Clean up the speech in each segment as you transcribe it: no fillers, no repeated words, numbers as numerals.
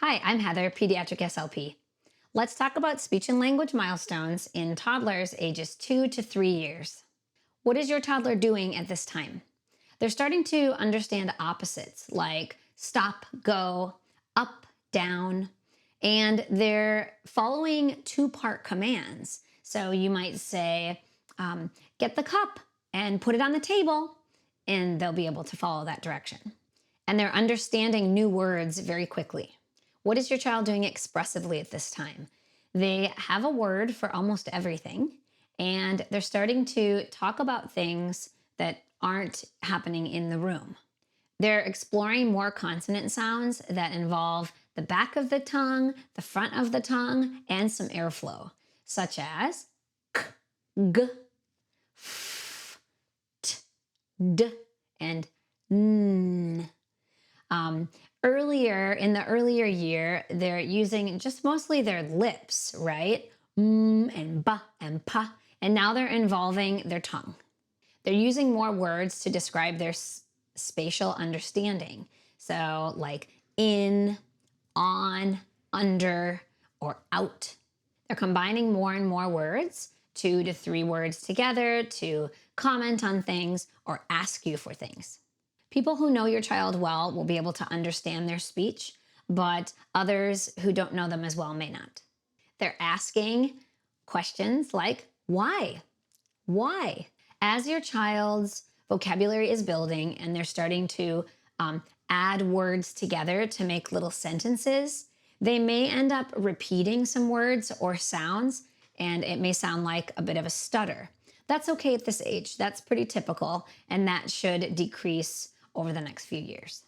Hi, I'm Heather, pediatric SLP. Let's talk about speech and language milestones in toddlers ages 2 to 3 years. What is your toddler doing at this time? They're starting to understand opposites like stop, go, up, down, and they're following two-part commands. So you might say, get the cup and put it on the table, and they'll be able to follow that direction. And they're understanding new words very quickly. What is your child doing expressively at this time? They have a word for almost everything, and they're starting to talk about things that aren't happening in the room. They're exploring more consonant sounds that involve the back of the tongue, the front of the tongue, and some airflow, such as k, g, f, t, d, and n. Earlier in the earlier year, they're using just mostly their lips, right? And ba and pa. And now they're involving their tongue. They're using more words to describe their spatial understanding. So like in, on, under, or out. They're combining more and more words, 2 to 3 words together to comment on things or ask you for things. People who know your child well will be able to understand their speech, but others who don't know them as well may not. They're asking questions like, why? Why? As your child's vocabulary is building and they're starting to add words together to make little sentences, they may end up repeating some words or sounds, and it may sound like a bit of a stutter. That's okay at this age. That's pretty typical, and that should decrease over the next few years.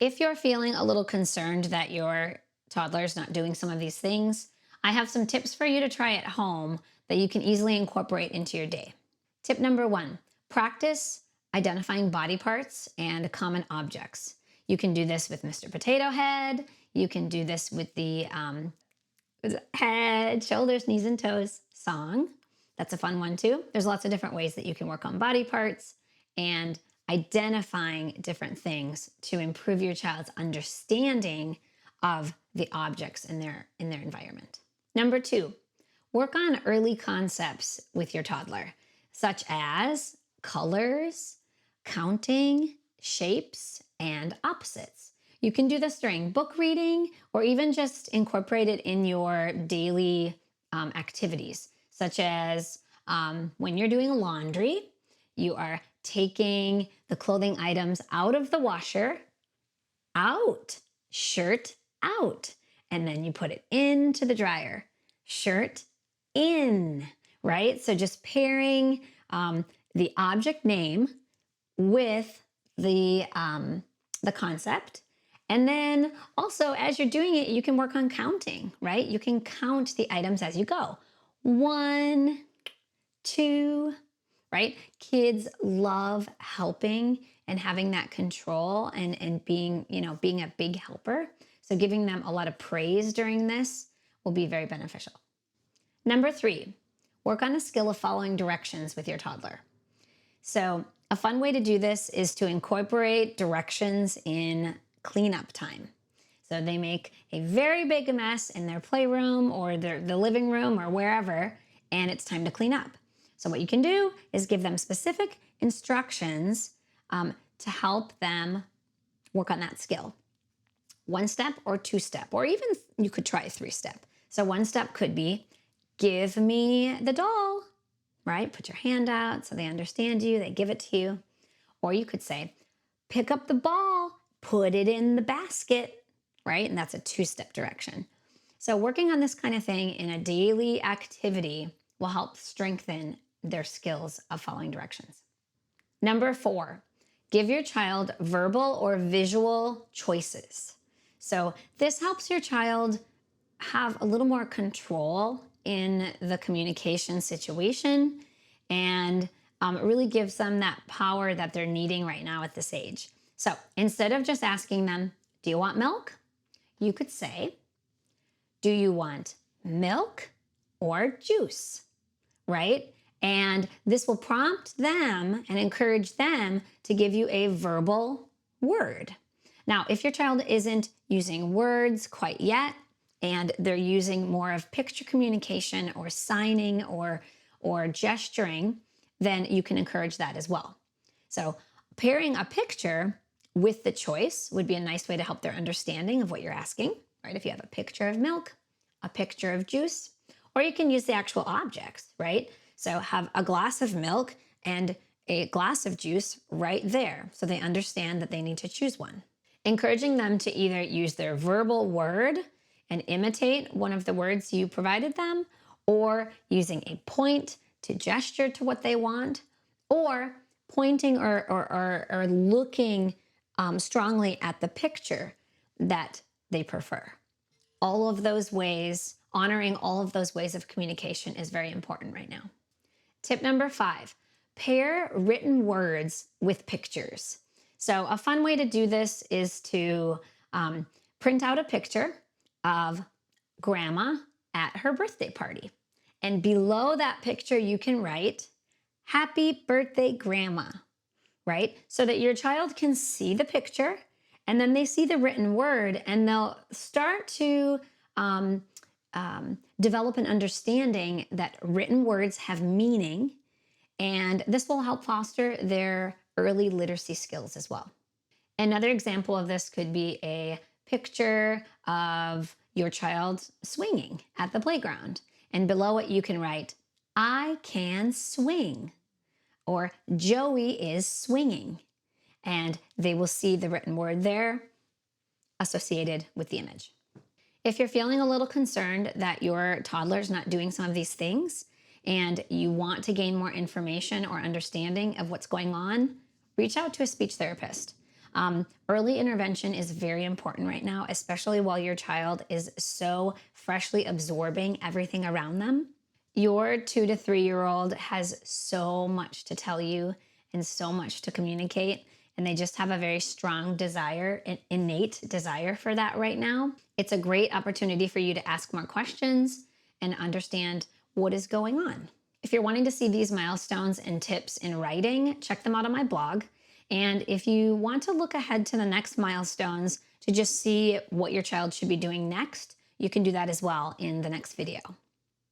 If you're feeling a little concerned that your toddler's not doing some of these things, I have some tips for you to try at home that you can easily incorporate into your day. Tip number 1, practice identifying body parts and common objects. You can do this with Mr. Potato Head. You can do this with the head, shoulders, knees, and toes song. That's a fun one too. There's lots of different ways that you can work on body parts and identifying different things to improve your child's understanding of the objects in their environment. Number 2, work on early concepts with your toddler, such as colors, counting, shapes, and opposites. You can do this during book reading or even just incorporate it in your daily activities, such as when you're doing laundry, you are taking the clothing items out of the washer, out, shirt out, and then you put it into the dryer, shirt in, right? So just pairing the object name with the concept. And then also as you're doing it, you can work on counting, right? You can count the items as you go. 1, 2, right? Kids love helping and having that control and being, being a big helper. So giving them a lot of praise during this will be very beneficial. Number 3, work on the skill of following directions with your toddler. So a fun way to do this is to incorporate directions in cleanup time. So they make a very big mess in their playroom or the living room or wherever, and it's time to clean up. So what you can do is give them specific instructions to help them work on that skill. 1-step or 2-step, or even you could try 3-step. So 1-step could be, give me the doll, right? Put your hand out so they understand you, they give it to you. Or you could say, pick up the ball, put it in the basket, right? And that's a 2-step direction. So working on this kind of thing in a daily activity will help strengthen their skills of following directions. Number 4, give your child verbal or visual choices. So this helps your child have a little more control in the communication situation and it really gives them that power that they're needing right now at this age. So instead of just asking them, do you want milk? You could say, do you want milk or juice, right? And this will prompt them and encourage them to give you a verbal word. Now, if your child isn't using words quite yet, and they're using more of picture communication or signing or gesturing, then you can encourage that as well. So pairing a picture with the choice would be a nice way to help their understanding of what you're asking, right? If you have a picture of milk, a picture of juice, or you can use the actual objects, right? So have a glass of milk and a glass of juice right there so they understand that they need to choose one. Encouraging them to either use their verbal word and imitate one of the words you provided them, or using a point to gesture to what they want, or pointing or looking strongly at the picture that they prefer. All of those ways, honoring all of those ways of communication is very important right now. Tip number 5, pair written words with pictures. So a fun way to do this is to print out a picture of grandma at her birthday party. And below that picture, you can write, "Happy birthday, grandma," right? So that your child can see the picture and then they see the written word and they'll start to develop an understanding that written words have meaning. And this will help foster their early literacy skills as well. Another example of this could be a picture of your child swinging at the playground. And below it, you can write, "I can swing," or "Joey is swinging." And they will see the written word there associated with the image. If you're feeling a little concerned that your toddler's not doing some of these things and you want to gain more information or understanding of what's going on, reach out to a speech therapist. Early intervention is very important right now, especially while your child is so freshly absorbing everything around them. Your 2 to 3-year-old has so much to tell you and so much to communicate, and they just have a very strong desire, an innate desire for that right now. It's a great opportunity for you to ask more questions and understand what is going on. If you're wanting to see these milestones and tips in writing, check them out on my blog. And if you want to look ahead to the next milestones to just see what your child should be doing next, you can do that as well in the next video.